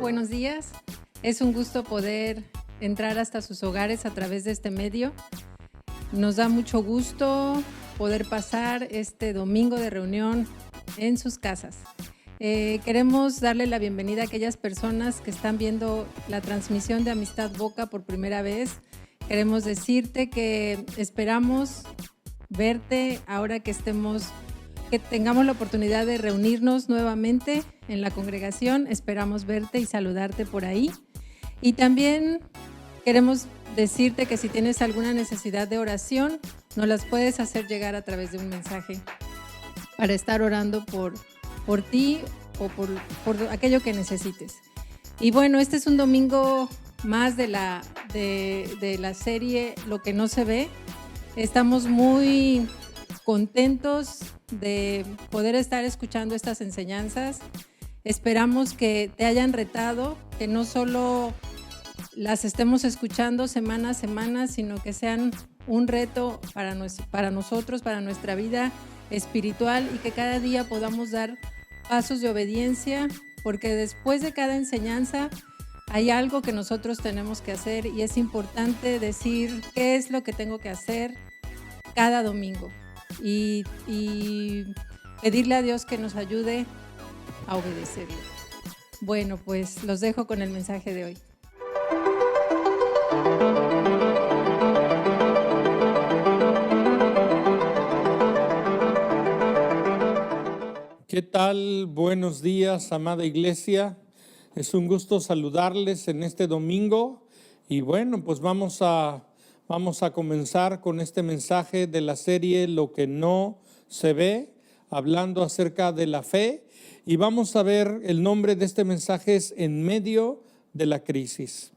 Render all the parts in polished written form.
buenos días. Es un gusto poder entrar hasta sus hogares a través de este medio. Nos da mucho gusto poder pasar este domingo de reunión en sus casas. Queremos darle la bienvenida a aquellas personas que están viendo la transmisión de Amistad Boca por primera vez. Queremos decirte que esperamos verte ahora que tengamos la oportunidad de reunirnos nuevamente en la congregación. Esperamos verte y saludarte por ahí. Y también queremos decirte que si tienes alguna necesidad de oración, nos las puedes hacer llegar a través de un mensaje para estar orando por ti o por aquello que necesites. Y bueno, este es un domingo más de la serie Lo que no se ve. Estamos muy contentos de poder estar escuchando estas enseñanzas. Esperamos que te hayan retado, que no solo las estemos escuchando semana a semana, sino que sean un reto para nosotros, para nuestra vida espiritual, y que cada día podamos dar pasos de obediencia, porque después de cada enseñanza hay algo que nosotros tenemos que hacer, y es importante decir qué es lo que tengo que hacer cada domingo y pedirle a Dios que nos ayude a obedecerle. Bueno, pues los dejo con el mensaje de hoy. ¿Qué tal? Buenos días, amada iglesia. Es un gusto saludarles en este domingo. Y bueno, pues vamos a comenzar con este mensaje de la serie Lo que no se ve, hablando acerca de la fe. Y vamos a ver, el nombre de este mensaje es En medio de la crisis.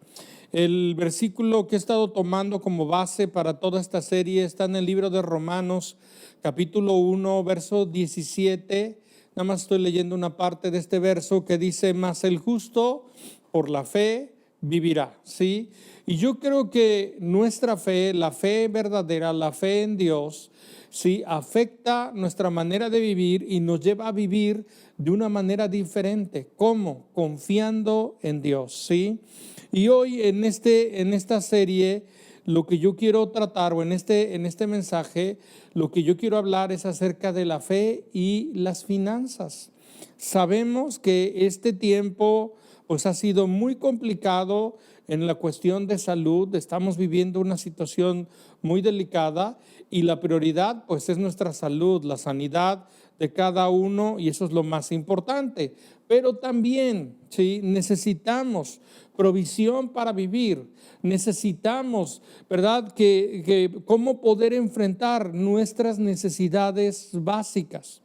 El versículo que he estado tomando como base para toda esta serie está en el libro de Romanos, capítulo 1, verso 17. Nada más estoy leyendo una parte de este verso que dice: mas el justo por la fe vivirá, ¿sí? Y yo creo que nuestra fe, la fe verdadera, la fe en Dios, ¿sí?, afecta nuestra manera de vivir y nos lleva a vivir de una manera diferente. ¿Cómo? Confiando en Dios, ¿sí? Y hoy en esta serie, lo que yo quiero tratar, o en este mensaje, lo que yo quiero hablar es acerca de la fe y las finanzas. Sabemos que este tiempo pues ha sido muy complicado en la cuestión de salud. Estamos viviendo una situación muy delicada y la prioridad pues es nuestra salud, la sanidad de cada uno, y eso es lo más importante. Pero también, ¿sí?, necesitamos provisión para vivir. Necesitamos, ¿verdad?, que cómo poder enfrentar nuestras necesidades básicas.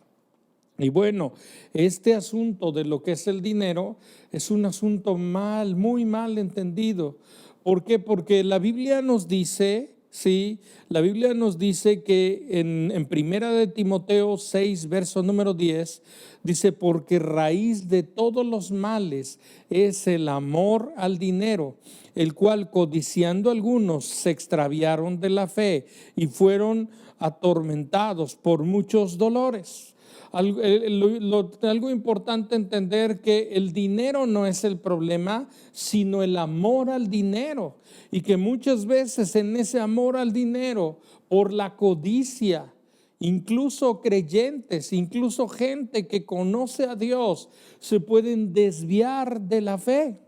Y bueno, este asunto de lo que es el dinero es un asunto muy mal entendido. ¿Por qué? Porque la Biblia nos dice, sí, la Biblia nos dice que en Primera de Timoteo 6, verso número 10, dice: porque raíz de todos los males es el amor al dinero, el cual codiciando algunos se extraviaron de la fe y fueron atormentados por muchos dolores. Algo importante entender que el dinero no es el problema, sino el amor al dinero, y que muchas veces en ese amor al dinero, por la codicia, incluso creyentes, incluso gente que conoce a Dios, se pueden desviar de la fe.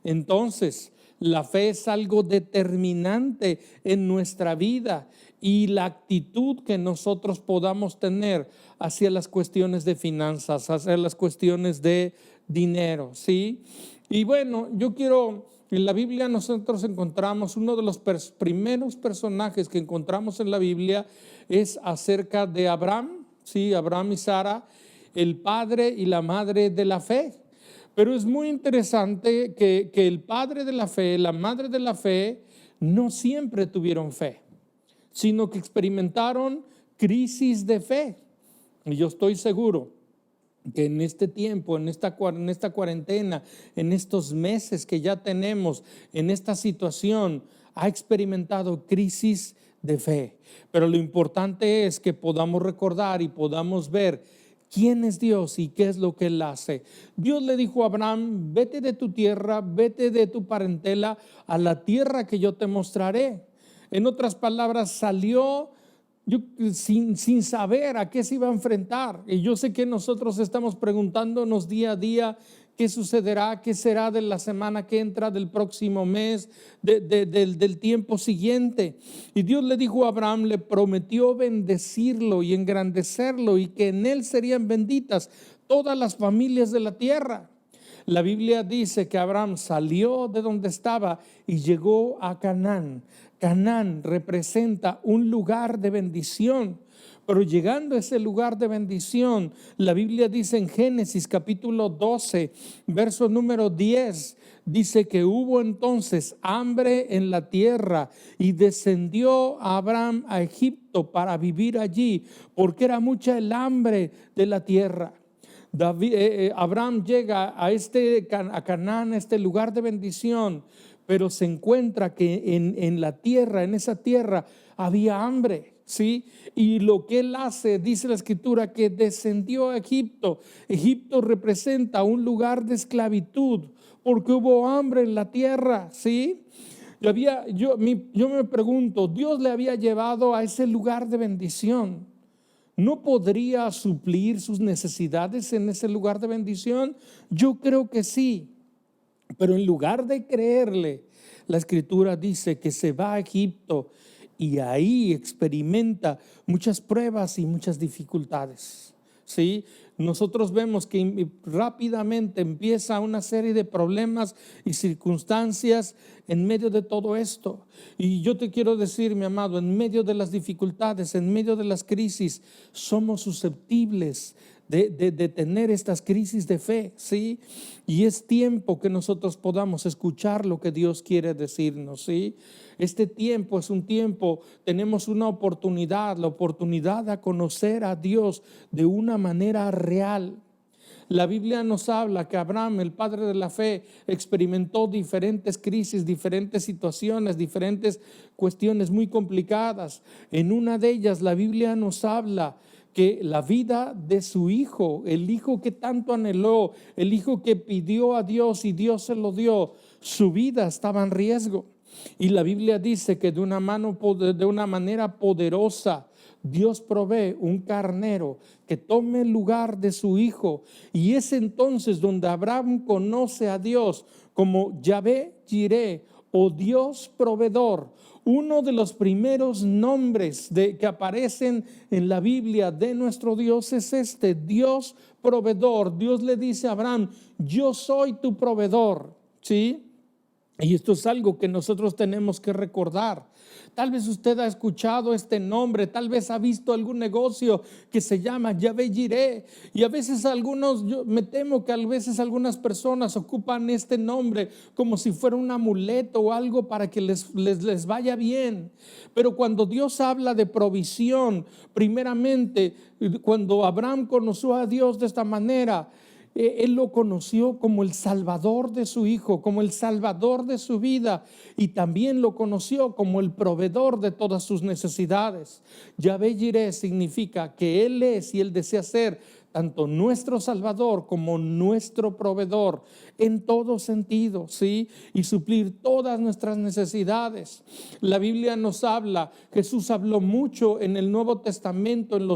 Entonces, la fe es algo determinante en nuestra vida, y la actitud que nosotros podamos tener hacia las cuestiones de finanzas, hacia las cuestiones de dinero, ¿sí? Y bueno, en la Biblia nosotros encontramos uno de los primeros personajes que encontramos en la Biblia es acerca de Abraham, ¿sí? Abraham y Sara, el padre y la madre de la fe. Pero es muy interesante que el padre de la fe, la madre de la fe, no siempre tuvieron fe, sino que experimentaron crisis de fe. Y yo estoy seguro que en este tiempo, en esta cuarentena, en estos meses que ya tenemos, en esta situación, ha experimentado crisis de fe. Pero lo importante es que podamos recordar y podamos ver quién es Dios y qué es lo que Él hace. Dios le dijo a Abraham, vete de tu tierra, vete de tu parentela a la tierra que yo te mostraré. En otras palabras, salió sin saber a qué se iba a enfrentar. Y yo sé que nosotros estamos preguntándonos día a día qué sucederá, qué será de la semana que entra, del próximo mes, del tiempo siguiente. Y Dios le dijo a Abraham, le prometió bendecirlo y engrandecerlo y que en él serían benditas todas las familias de la tierra. La Biblia dice que Abraham salió de donde estaba y llegó a Canaán. Canaán representa un lugar de bendición. Pero llegando a ese lugar de bendición, la Biblia dice en Génesis capítulo 12, verso número 10, dice que hubo entonces hambre en la tierra y descendió Abraham a Egipto para vivir allí, porque era mucha el hambre de la tierra. Abraham llega a Canaán, a este lugar de bendición, pero se encuentra que en la tierra, en esa tierra, había hambre, ¿sí? Y lo que él hace, dice la escritura, que descendió a Egipto. Egipto representa un lugar de esclavitud, porque hubo hambre en la tierra, ¿sí? Yo me pregunto, Dios le había llevado a ese lugar de bendición. ¿No podría suplir sus necesidades en ese lugar de bendición? Yo creo que sí. Pero en lugar de creerle, la escritura dice que se va a Egipto y ahí experimenta muchas pruebas y muchas dificultades. ¿Sí? Nosotros vemos que rápidamente empieza una serie de problemas y circunstancias en medio de todo esto. Y yo te quiero decir, mi amado, en medio de las dificultades, en medio de las crisis, somos susceptibles de tener estas crisis de fe, ¿sí? Y es tiempo que nosotros podamos escuchar lo que Dios quiere decirnos, ¿sí? Este tiempo es un tiempo, tenemos una oportunidad, la oportunidad de conocer a Dios de una manera real. La Biblia nos habla que Abraham, el padre de la fe, experimentó diferentes crisis, diferentes situaciones, diferentes cuestiones muy complicadas. En una de ellas la Biblia nos habla que la vida de su hijo, el hijo que tanto anheló, el hijo que pidió a Dios y Dios se lo dio, su vida estaba en riesgo. Y la Biblia dice que de una manera poderosa Dios provee un carnero que tome el lugar de su hijo. Y es entonces donde Abraham conoce a Dios como Yahvé Jireh, o Dios proveedor. Uno de los primeros nombres que aparecen en la Biblia de nuestro Dios es este, Dios proveedor. Dios le dice a Abraham, yo soy tu proveedor, ¿sí? Y esto es algo que nosotros tenemos que recordar. Tal vez usted ha escuchado este nombre, tal vez ha visto algún negocio que se llama Yahvé Jireh. Y a veces yo me temo que a veces algunas personas ocupan este nombre como si fuera un amuleto o algo para que les vaya bien. Pero cuando Dios habla de provisión, primeramente, cuando Abraham conoció a Dios de esta manera, él lo conoció como el salvador de su hijo, como el salvador de su vida, y también lo conoció como el proveedor de todas sus necesidades. Yahvé Jireh significa que Él es y Él desea ser tanto nuestro salvador como nuestro proveedor en todo sentido, ¿sí? Y suplir todas nuestras necesidades. La Biblia nos habla, Jesús habló mucho en el Nuevo Testamento, en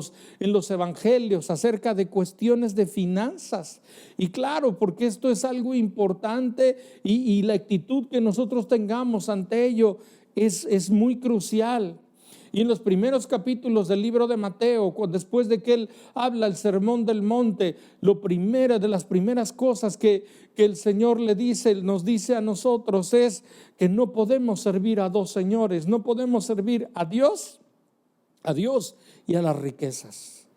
los evangelios, acerca de cuestiones de finanzas. Y claro, porque esto es algo importante y la actitud que nosotros tengamos ante ello es muy crucial. Y en los primeros capítulos del libro de Mateo, después de que él habla el sermón del monte, de las primeras cosas que el Señor nos dice a nosotros es que no podemos servir a dos señores, no podemos servir a Dios y a las riquezas.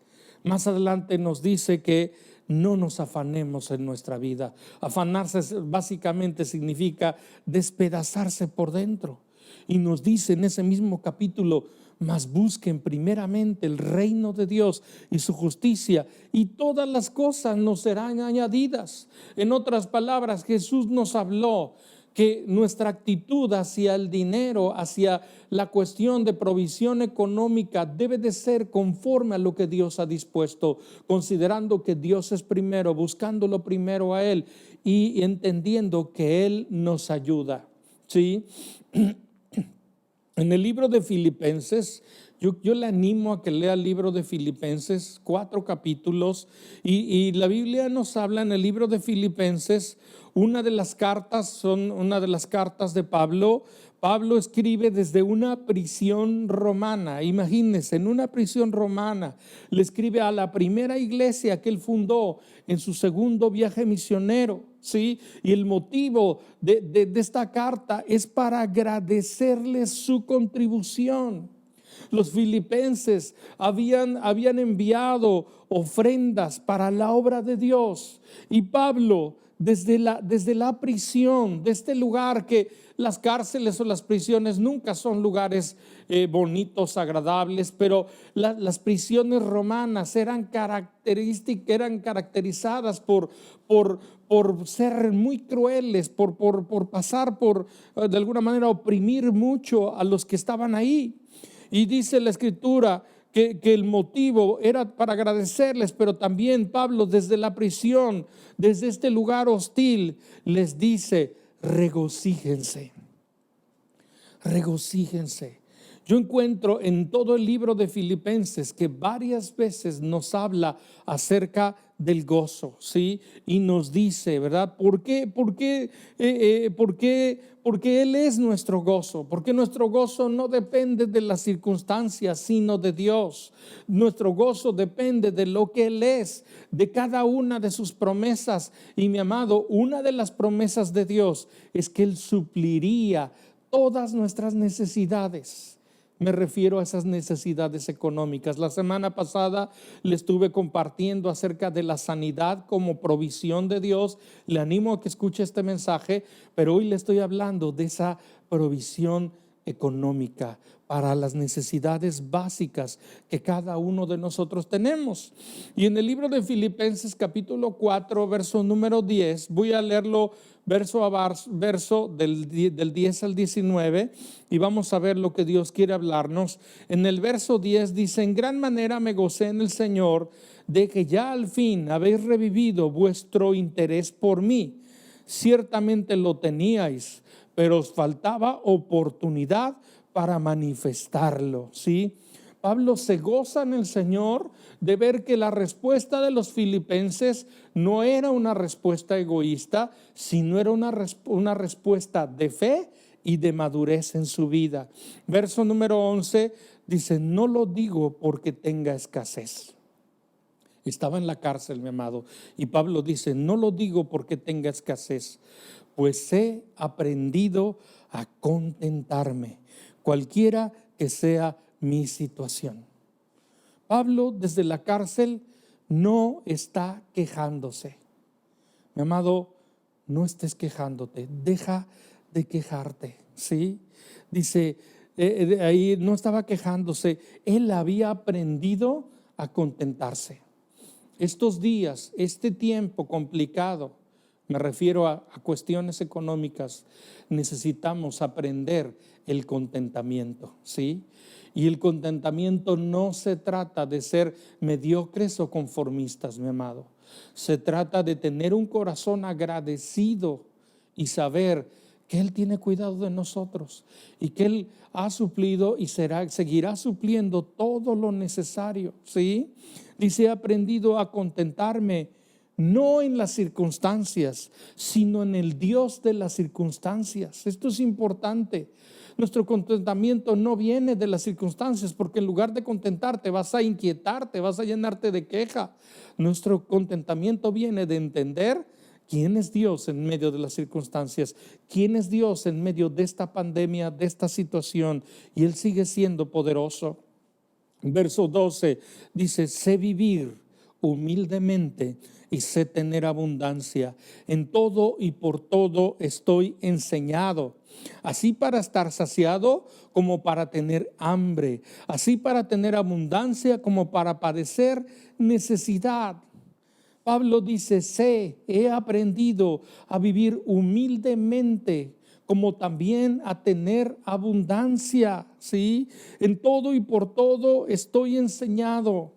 Más adelante nos dice que no nos afanemos en nuestra vida. Afanarse básicamente significa despedazarse por dentro. Y nos dice en ese mismo capítulo, mas busquen primeramente el reino de Dios y su justicia, y todas las cosas nos serán añadidas. En otras palabras, Jesús nos habló que nuestra actitud hacia el dinero, hacia la cuestión de provisión económica debe de ser conforme a lo que Dios ha dispuesto, considerando que Dios es primero, buscándolo primero a Él y entendiendo que Él nos ayuda. ¿Sí? En el libro de Filipenses, yo le animo a que lea el libro de Filipenses, 4 capítulos, y la Biblia nos habla en el libro de Filipenses, una de las cartas de Pablo. Pablo escribe desde una prisión romana. Imagínense, en una prisión romana le escribe a la primera iglesia que él fundó en su segundo viaje misionero, ¿sí? Y el motivo de esta carta es para agradecerles su contribución. Los filipenses habían enviado ofrendas para la obra de Dios, y Pablo desde la prisión, de este lugar, que las cárceles o las prisiones nunca son lugares bonitos, agradables, pero las prisiones romanas eran caracterizadas por ser muy crueles, por pasar de alguna manera, oprimir mucho a los que estaban ahí. Y dice la Escritura que el motivo era para agradecerles, pero también Pablo desde la prisión, desde este lugar hostil, les dice: regocíjense, regocíjense. Yo encuentro en todo el libro de Filipenses que varias veces nos habla acerca del gozo, ¿sí? Y nos dice, ¿verdad? ¿Por qué? Porque Él es nuestro gozo, porque nuestro gozo no depende de las circunstancias, sino de Dios. Nuestro gozo depende de lo que Él es, de cada una de sus promesas. Y mi amado, una de las promesas de Dios es que Él supliría todas nuestras necesidades. Me refiero a esas necesidades económicas. La semana pasada le estuve compartiendo acerca de la sanidad como provisión de Dios. Le animo a que escuche este mensaje, pero hoy le estoy hablando de esa provisión económica para las necesidades básicas que cada uno de nosotros tenemos. Y en el libro de Filipenses capítulo 4, verso número 10, voy a leerlo verso a verso del 10 al 19, y vamos a ver lo que Dios quiere hablarnos. En el verso 10 dice: en gran manera me gocé en el Señor de que ya al fin habéis revivido vuestro interés por mí. Ciertamente lo teníais, pero os faltaba oportunidad para manifestarlo, ¿sí? Pablo se goza en el Señor de ver que la respuesta de los filipenses no era una respuesta egoísta, sino era una respuesta de fe y de madurez en su vida. Verso número 11 dice: no lo digo porque tenga escasez. Estaba en la cárcel, mi amado, y Pablo dice: no lo digo porque tenga escasez, pues he aprendido a contentarme, cualquiera que sea mi situación. Pablo desde la cárcel no está quejándose. Mi amado, no estés quejándote, deja de quejarte, ¿sí? Dice, ahí no estaba quejándose, él había aprendido a contentarse. Estos días, este tiempo complicado, me refiero a cuestiones económicas, necesitamos aprender el contentamiento, ¿sí? Y el contentamiento no se trata de ser mediocres o conformistas, mi amado. Se trata de tener un corazón agradecido y saber que Él tiene cuidado de nosotros y que Él ha suplido y seguirá supliendo todo lo necesario, ¿sí? Dice: he aprendido a contentarme no en las circunstancias, sino en el Dios de las circunstancias. Esto es importante. Nuestro contentamiento no viene de las circunstancias, porque en lugar de contentarte vas a inquietarte, vas a llenarte de queja. Nuestro contentamiento viene de entender quién es Dios en medio de las circunstancias, quién es Dios en medio de esta pandemia, de esta situación, y Él sigue siendo poderoso. Verso 12 dice: sé vivir humildemente y sé tener abundancia. En todo y por todo estoy enseñado, así para estar saciado como para tener hambre, así para tener abundancia como para padecer necesidad. Pablo dice: he aprendido a vivir humildemente. como también a tener abundancia, ¿sí? En todo y por todo estoy enseñado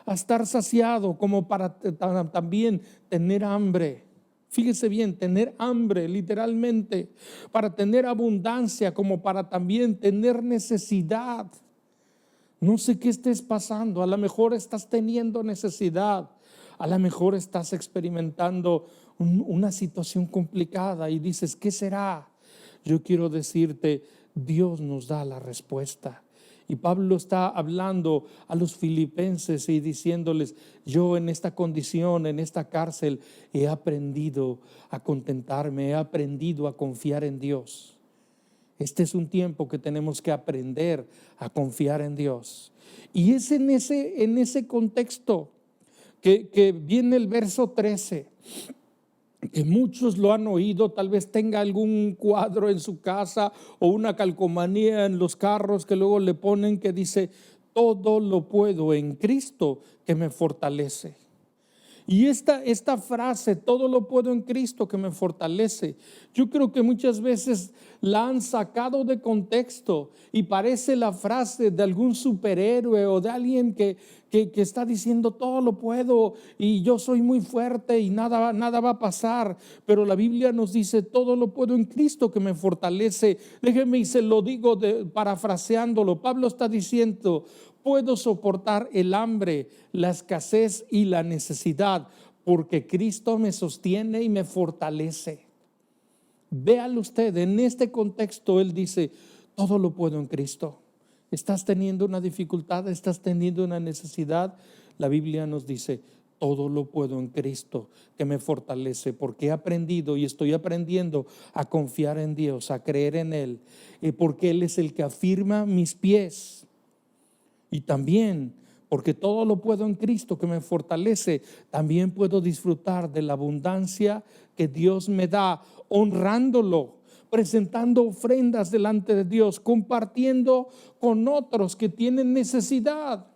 a estar saciado, como para también tener hambre. Fíjese bien, tener hambre literalmente, para tener abundancia, como para también tener necesidad. No sé qué estés pasando, a lo mejor estás teniendo necesidad, a lo mejor estás experimentando una situación complicada y dices, ¿qué será? Yo quiero decirte, Dios nos da la respuesta. Y Pablo está hablando a los filipenses y diciéndoles, yo en esta condición, en esta cárcel, he aprendido a contentarme, he aprendido a confiar en Dios. Este es un tiempo que tenemos que aprender a confiar en Dios. Y es en ese contexto que viene el verso 13, que muchos lo han oído, tal vez tenga algún cuadro en su casa o una calcomanía en los carros que luego le ponen que dice, todo lo puedo en Cristo que me fortalece. Y esta frase, todo lo puedo en Cristo que me fortalece, yo creo que muchas veces la han sacado de contexto y parece la frase de algún superhéroe o de alguien que está diciendo todo lo puedo y yo soy muy fuerte y nada va a pasar. Pero la Biblia nos dice todo lo puedo en Cristo que me fortalece. Déjeme y se lo digo parafraseándolo. Pablo está diciendo, puedo soportar el hambre, la escasez y la necesidad, porque Cristo me sostiene y me fortalece. Véalo usted, en este contexto él dice, todo lo puedo en Cristo. ¿Estás teniendo una dificultad? ¿Estás teniendo una necesidad? La Biblia nos dice, todo lo puedo en Cristo que me fortalece, porque he aprendido y estoy aprendiendo a confiar en Dios, a creer en Él, porque Él es el que afirma mis pies. Y también, porque todo lo puedo en Cristo que me fortalece, también puedo disfrutar de la abundancia que Dios me da, honrándolo, presentando ofrendas delante de Dios, compartiendo con otros que tienen necesidad.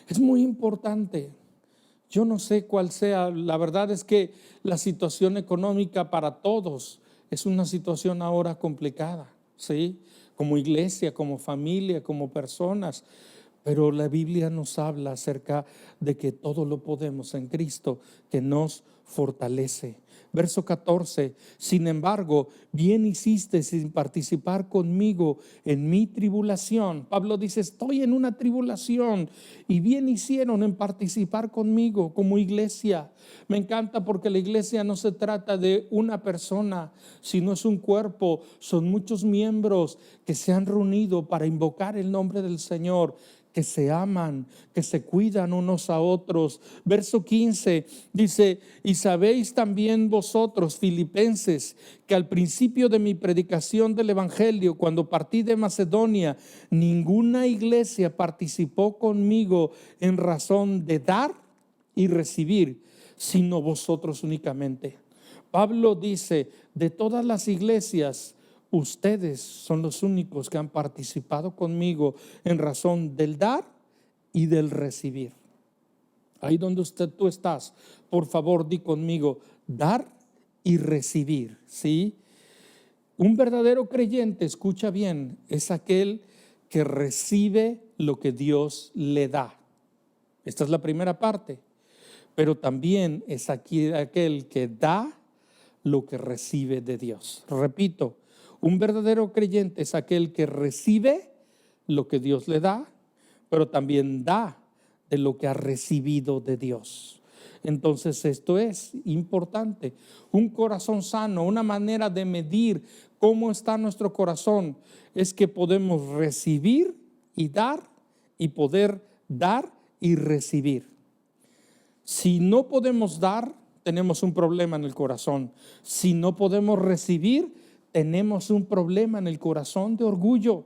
Es muy importante. Yo no sé cuál sea, la verdad es que la situación económica para todos es una situación ahora complicada, ¿sí? Como iglesia, como familia, como personas. Pero la Biblia nos habla acerca de que todo lo podemos en Cristo, que nos fortalece. Verso 14, sin embargo, bien hiciste sin participar conmigo en mi tribulación. Pablo dice, estoy en una tribulación y bien hicieron en participar conmigo como iglesia. Me encanta porque la iglesia no se trata de una persona, sino es un cuerpo, son muchos miembros que se han reunido para invocar el nombre del Señor, que se aman, que se cuidan unos a otros. Verso 15 dice, y sabéis también vosotros, filipenses, que al principio de mi predicación del evangelio, cuando partí de Macedonia, ninguna iglesia participó conmigo en razón de dar y recibir, sino vosotros únicamente. Pablo dice, de todas las iglesias, ustedes son los únicos que han participado conmigo en razón del dar y del recibir. Ahí donde tú estás, por favor, di conmigo, dar y recibir, ¿sí? Un verdadero creyente, escucha bien, es aquel que recibe lo que Dios le da. Esta es la primera parte. Pero también es aquel que da lo que recibe de Dios. Repito, un verdadero creyente es aquel que recibe lo que Dios le da, pero también da de lo que ha recibido de Dios. Entonces esto es importante. Un corazón sano, una manera de medir cómo está nuestro corazón, es que podemos recibir y dar y poder dar y recibir. Si no podemos dar, tenemos un problema en el corazón. Si no podemos recibir, tenemos un problema en el corazón de orgullo.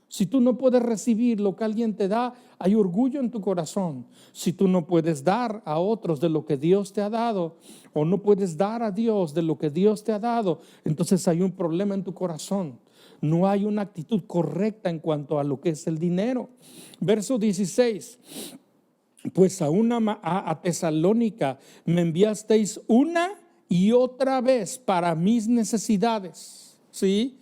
Si tú no puedes recibir lo que alguien te da, hay orgullo en tu corazón. Si tú no puedes dar a otros de lo que Dios te ha dado, o no puedes dar a Dios de lo que Dios te ha dado, entonces hay un problema en tu corazón. No hay una actitud correcta en cuanto a lo que es el dinero. Verso 16. Pues a Tesalónica me enviasteis una y otra vez para mis necesidades. ¿Sí?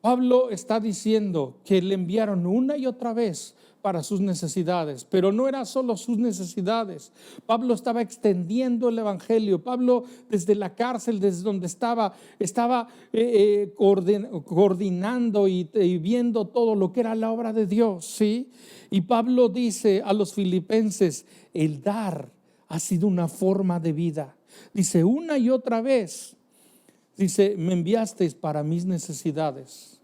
Pablo está diciendo que le enviaron una y otra vez para sus necesidades, pero no era solo sus necesidades. Pablo estaba extendiendo el evangelio. Pablo, desde la cárcel, desde donde estaba coordinando y viendo todo lo que era la obra de Dios, ¿sí? Y Pablo dice a los filipenses: el dar ha sido una forma de vida. Dice una y otra vez, dice: me enviasteis para mis necesidades.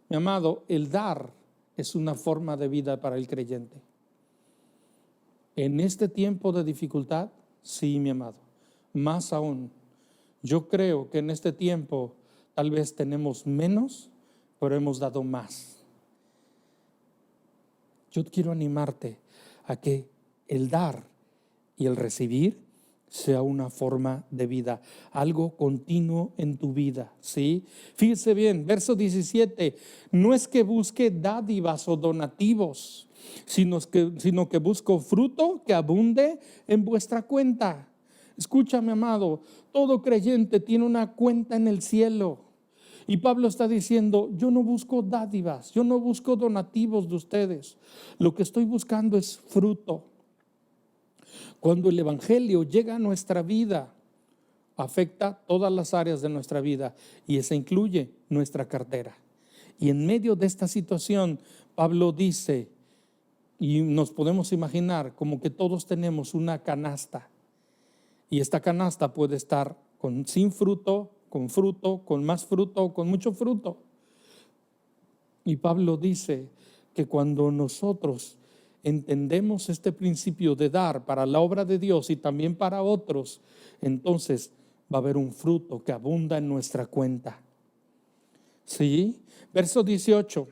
Mi amado, el dar es una forma de vida para el creyente. En este tiempo de dificultad, sí, mi amado, más aún. Yo creo que en este tiempo tal vez tenemos menos, pero hemos dado más. Yo quiero animarte a que el dar y el recibir sea una forma de vida, algo continuo en tu vida, ¿sí? Fíjese bien, verso 17, no es que busque dádivas o donativos, sino que busco fruto que abunde en vuestra cuenta. Escúchame, amado, todo creyente tiene una cuenta en el cielo. Y Pablo está diciendo: yo no busco dádivas, yo no busco donativos de ustedes. Lo que estoy buscando es fruto. Cuando el evangelio llega a nuestra vida, afecta todas las áreas de nuestra vida, y eso incluye nuestra cartera. Y en medio de esta situación, Pablo dice, y nos podemos imaginar como que todos tenemos una canasta, y esta canasta puede estar sin fruto, con más fruto o con mucho fruto. Y Pablo dice que cuando nosotros entendemos este principio de dar para la obra de Dios y también para otros, entonces va a haber un fruto que abunda en nuestra cuenta. ¿Sí? Verso 18.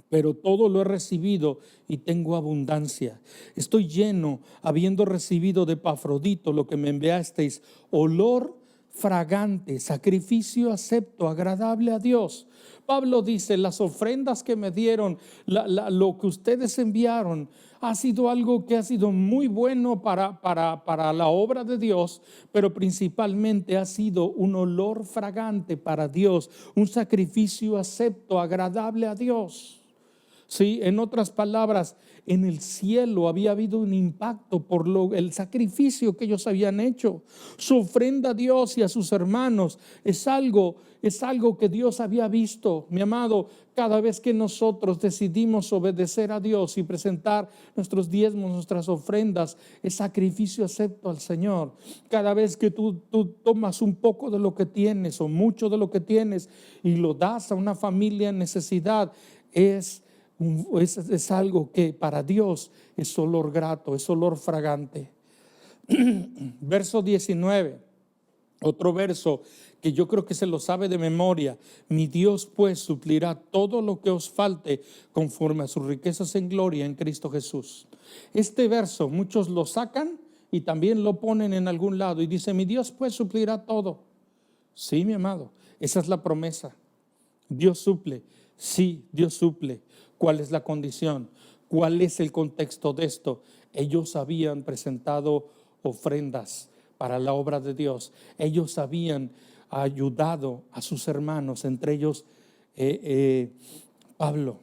Pero todo lo he recibido y tengo abundancia. Estoy lleno, habiendo recibido de Epafrodito lo que me enviasteis, olor fragante, sacrificio acepto, agradable a Dios. Pablo dice: las ofrendas que me dieron, lo que ustedes enviaron, ha sido algo que ha sido muy bueno para la obra de Dios, pero principalmente ha sido un olor fragante para Dios, un sacrificio acepto, agradable a Dios. Sí, en otras palabras, en el cielo había habido un impacto por el sacrificio que ellos habían hecho. Su ofrenda a Dios y a sus hermanos es algo que Dios había visto. Mi amado, cada vez que nosotros decidimos obedecer a Dios y presentar nuestros diezmos, nuestras ofrendas, es sacrificio acepto al Señor. Cada vez que tú tomas un poco de lo que tienes o mucho de lo que tienes y lo das a una familia en necesidad, es algo que para Dios es olor grato, es olor fragante. Verso 19, otro verso que yo creo que se lo sabe de memoria: mi Dios pues suplirá todo lo que os falte conforme a sus riquezas en gloria en Cristo Jesús. Este verso muchos lo sacan y también lo ponen en algún lado y dice: mi Dios pues suplirá todo. Sí, mi amado, esa es la promesa. Dios suple, sí, Dios suple. ¿Cuál es la condición? ¿Cuál es el contexto de esto? Ellos habían presentado ofrendas para la obra de Dios. Ellos habían ayudado a sus hermanos, entre ellos Pablo,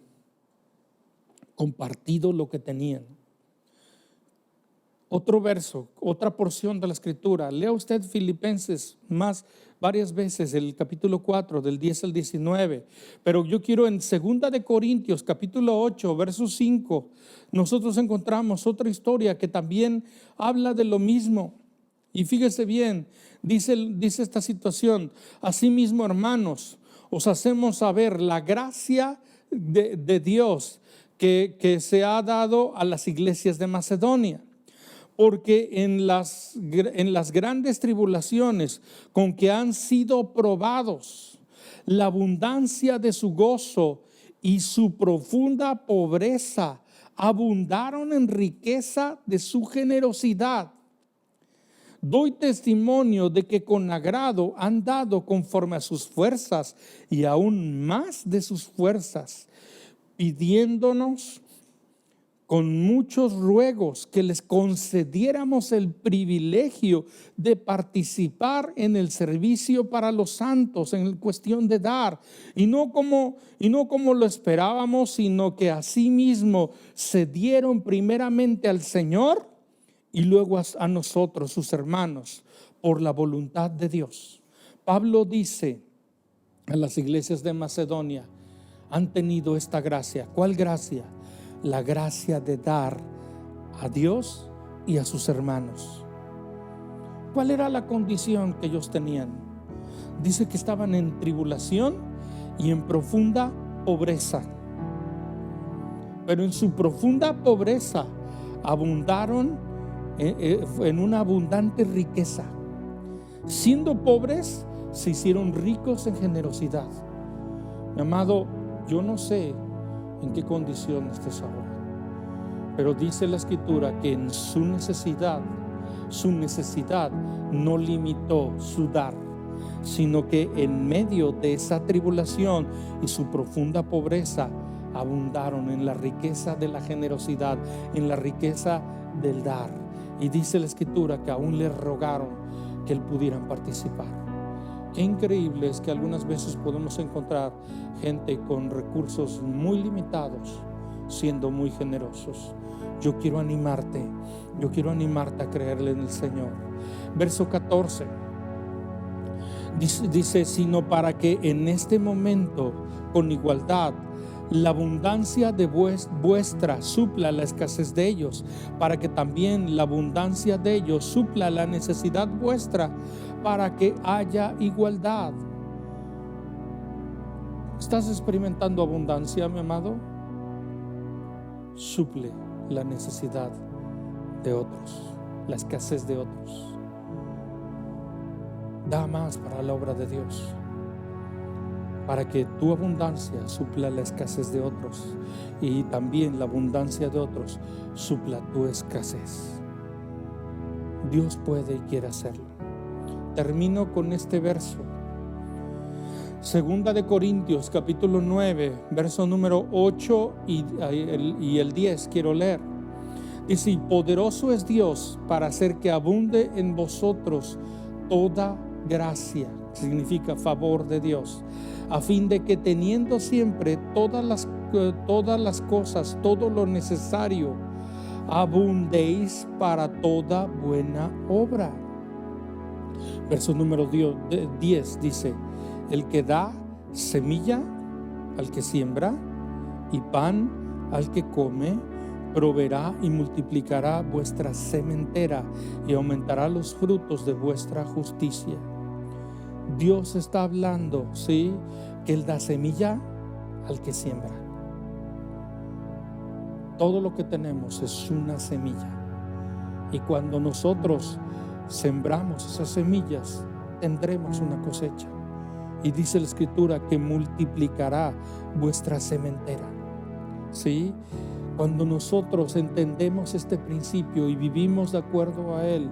compartido lo que tenían. Otro verso, otra porción de la escritura. Lea usted Filipenses varias veces, el capítulo 4, del 10 al 19. Pero yo quiero en 2 de Corintios, capítulo 8, verso 5, nosotros encontramos otra historia que también habla de lo mismo. Y fíjese bien, dice esta situación: asimismo, hermanos, os hacemos saber la gracia de Dios que se ha dado a las iglesias de Macedonia. Porque en las grandes tribulaciones con que han sido probados, la abundancia de su gozo y su profunda pobreza abundaron en riqueza de su generosidad. Doy testimonio de que con agrado han dado conforme a sus fuerzas y aún más de sus fuerzas, pidiéndonos con muchos ruegos que les concediéramos el privilegio de participar en el servicio para los santos, en cuestión de dar, y no como lo esperábamos, sino que asimismo se dieron primeramente al Señor y luego a nosotros, sus hermanos, por la voluntad de Dios. Pablo dice a las iglesias de Macedonia: han tenido esta gracia. ¿Cuál gracia? La gracia de dar a Dios y a sus hermanos. ¿Cuál era la condición que ellos tenían? Dice que estaban en tribulación y en profunda pobreza. Pero en su profunda pobreza abundaron en una abundante riqueza. Siendo pobres, se hicieron ricos en generosidad. Mi amado, yo no sé en qué condición estés ahora, pero dice la Escritura que en su necesidad no limitó su dar, sino que en medio de esa tribulación y su profunda pobreza abundaron en la riqueza de la generosidad, en la riqueza del dar. Y dice la Escritura que aún le rogaron que él pudieran participar. Qué increíble es que algunas veces podemos encontrar gente con recursos muy limitados siendo muy generosos. Yo quiero animarte a creerle en el Señor. Verso 14 dice: sino para que en este momento con igualdad la abundancia de vuestra supla la escasez de ellos, para que también la abundancia de ellos supla la necesidad vuestra, para que haya igualdad. ¿Estás experimentando abundancia, mi amado? Suple la necesidad de otros, la escasez de otros. Da más para la obra de Dios, para que tu abundancia supla la escasez de otros y también la abundancia de otros supla tu escasez. Dios puede y quiere hacerlo. Termino con este verso. Segunda de Corintios capítulo 9, verso número 8 y el 10 quiero leer. Dice: y poderoso es Dios para hacer que abunde en vosotros toda gracia, significa favor de Dios, a fin de que teniendo siempre todas las cosas, todo lo necesario, abundéis para toda buena obra. Verso número 10 dice: el que da semilla al que siembra y pan al que come, proveerá y multiplicará vuestra sementera y aumentará los frutos de vuestra justicia. Dios está hablando, ¿sí?, que Él da semilla al que siembra. Todo lo que tenemos es una semilla, y cuando nosotros sembramos esas semillas, tendremos una cosecha. Y dice la Escritura que multiplicará vuestra sementera. ¿Sí? Cuando nosotros entendemos este principio y vivimos de acuerdo a él,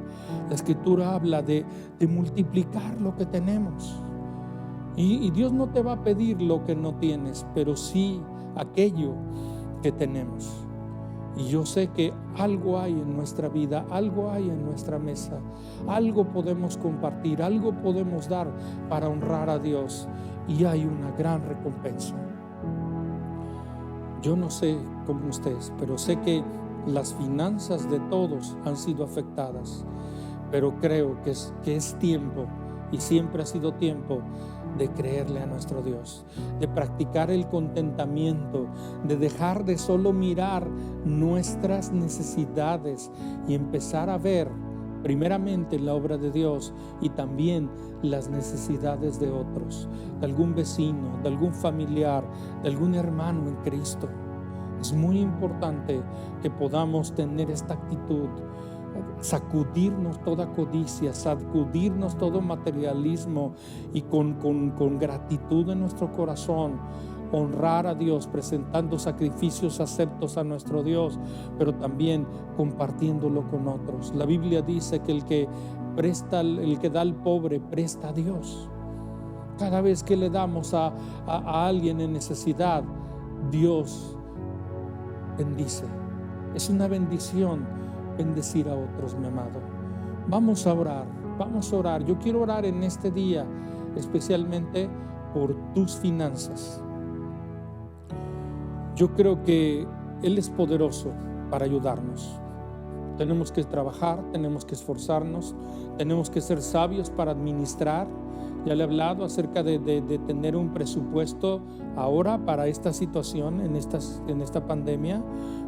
la Escritura habla de multiplicar lo que tenemos. Y Dios no te va a pedir lo que no tienes, pero sí aquello que tenemos. Y yo sé que algo hay en nuestra vida, algo hay en nuestra mesa, algo podemos compartir, algo podemos dar para honrar a Dios, y hay una gran recompensa. Yo no sé cómo ustedes, pero sé que las finanzas de todos han sido afectadas, pero creo que es tiempo, y siempre ha sido tiempo, de creerle a nuestro Dios, de practicar el contentamiento, de dejar de solo mirar nuestras necesidades y empezar a ver primeramente la obra de Dios y también las necesidades de otros, de algún vecino, de algún familiar, de algún hermano en Cristo. Es muy importante que podamos tener esta actitud, sacudirnos toda codicia, sacudirnos todo materialismo, y con gratitud en nuestro corazón honrar a Dios, presentando sacrificios aceptos a nuestro Dios, pero también compartiéndolo con otros. La Biblia dice que el que da al pobre presta a Dios. Cada vez que le damos a alguien en necesidad, Dios bendice Es una bendición bendecir a otros, mi amado. Vamos a orar. Yo quiero orar en este día, especialmente por tus finanzas. Yo creo que Él es poderoso para ayudarnos. Tenemos que trabajar, tenemos que esforzarnos, tenemos que ser sabios para administrar. Ya le he hablado acerca de tener un presupuesto ahora para esta situación, en esta pandemia,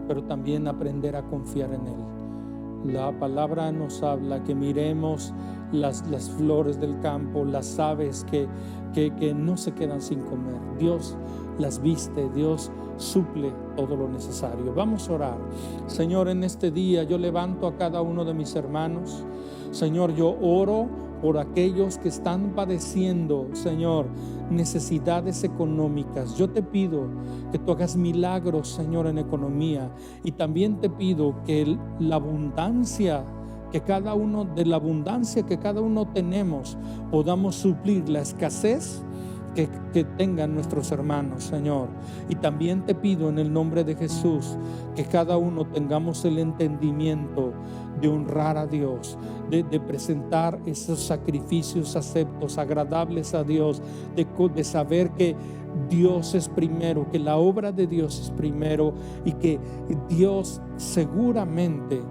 pero también aprender a confiar en Él. La palabra nos habla que miremos las flores del campo, las aves que no se quedan sin comer. Dios las viste, Dios suple todo lo necesario. Vamos a orar. Señor, en este día yo levanto a cada uno de mis hermanos. Señor, yo oro por aquellos que están padeciendo, Señor, necesidades económicas. Yo te pido que tú hagas milagros, Señor, en economía, y también te pido que la abundancia que cada uno tenemos, podamos suplir la escasez que tengan nuestros hermanos, Señor. Y también te pido en el nombre de Jesús que cada uno tengamos el entendimiento de honrar a Dios, de presentar esos sacrificios aceptos, agradables a Dios, de saber que Dios es primero, que la obra de Dios es primero, y que Dios seguramente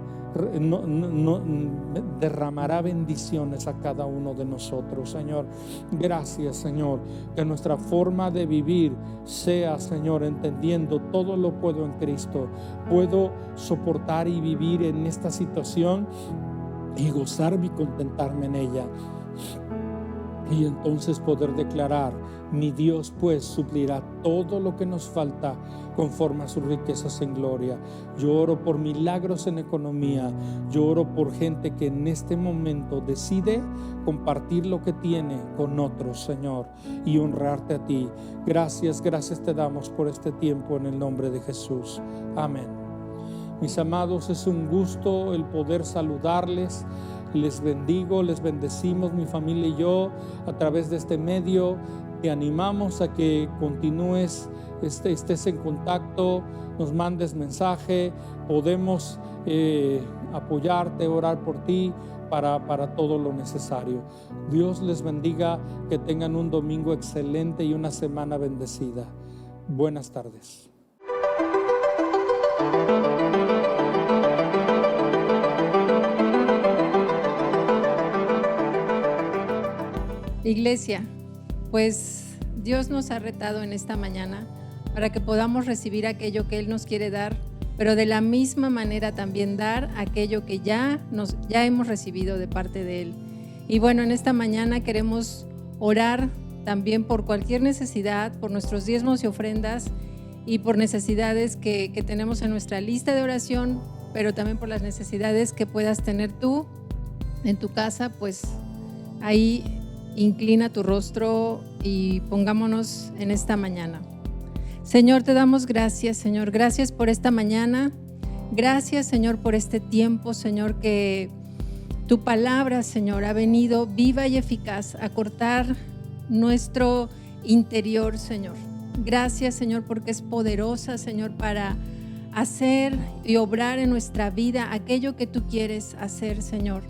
derramará bendiciones a cada uno de nosotros, Señor. Gracias, Señor, que nuestra forma de vivir sea, Señor, entendiendo todo lo puedo en Cristo. Puedo soportar y vivir en esta situación y gozarme y contentarme en ella. Y entonces poder declarar: mi Dios pues suplirá todo lo que nos falta conforme a sus riquezas en gloria. Yo oro por milagros en economía. Yo oro por gente que en este momento decide compartir lo que tiene con otros, Señor, y honrarte a ti. Gracias te damos por este tiempo en el nombre de Jesús. Amén. Mis amados, es un gusto el poder saludarles. Les bendigo, les bendecimos, mi familia y yo, a través de este medio. Te animamos a que continúes, estés en contacto, nos mandes mensaje, podemos apoyarte, orar por ti para todo lo necesario. Dios les bendiga, que tengan un domingo excelente y una semana bendecida. Buenas tardes. Iglesia, pues Dios nos ha retado en esta mañana para que podamos recibir aquello que Él nos quiere dar, pero de la misma manera también dar aquello que ya hemos recibido de parte de Él. Y bueno, en esta mañana queremos orar también por cualquier necesidad, por nuestros diezmos y ofrendas y por necesidades que tenemos en nuestra lista de oración, pero también por las necesidades que puedas tener tú en tu casa. Pues ahí inclina tu rostro y pongámonos en esta mañana. Señor, te damos gracias, Señor. Gracias por esta mañana. Gracias, Señor, por este tiempo, Señor, que tu palabra, Señor, ha venido viva y eficaz a cortar nuestro interior, Señor. Gracias, Señor, porque es poderosa, Señor, para hacer y obrar en nuestra vida aquello que tú quieres hacer, Señor.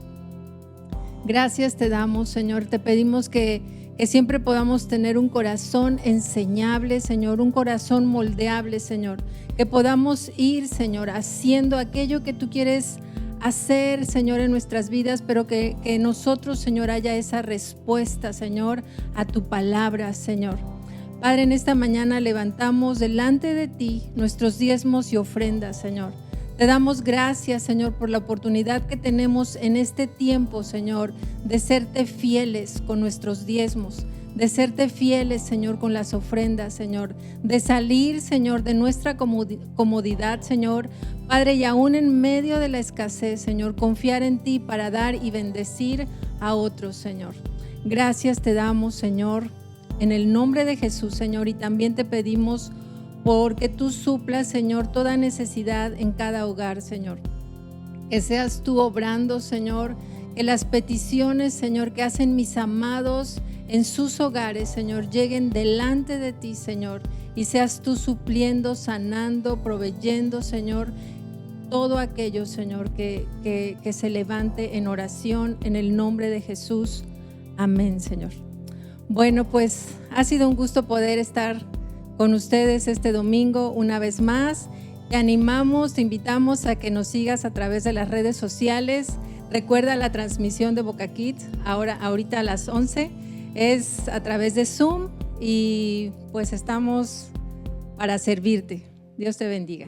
Gracias te damos, Señor. Te pedimos que siempre podamos tener un corazón enseñable, Señor, un corazón moldeable, Señor. Que podamos ir, Señor, haciendo aquello que tú quieres hacer, Señor, en nuestras vidas, pero que nosotros, Señor, haya esa respuesta, Señor, a tu palabra, Señor. Padre, en esta mañana levantamos delante de ti nuestros diezmos y ofrendas, Señor. Te damos gracias, Señor, por la oportunidad que tenemos en este tiempo, Señor, de serte fieles con nuestros diezmos, de serte fieles, Señor, con las ofrendas, Señor, de salir, Señor, de nuestra comodidad, Señor, Padre, y aún en medio de la escasez, Señor, confiar en ti para dar y bendecir a otros, Señor. Gracias te damos, Señor, en el nombre de Jesús, Señor, y también te pedimos porque tú suplas, Señor, toda necesidad en cada hogar, Señor. Que seas tú obrando, Señor, que las peticiones, Señor, que hacen mis amados en sus hogares, Señor, lleguen delante de ti, Señor, y seas tú supliendo, sanando, proveyendo, Señor, todo aquello, Señor, que se levante en oración en el nombre de Jesús. Amén, Señor. Bueno, pues ha sido un gusto poder estar con ustedes este domingo una vez más. Te animamos, te invitamos a que nos sigas a través de las redes sociales. Recuerda la transmisión de Boca Kids, ahorita a las 11, es a través de Zoom y pues estamos para servirte. Dios te bendiga.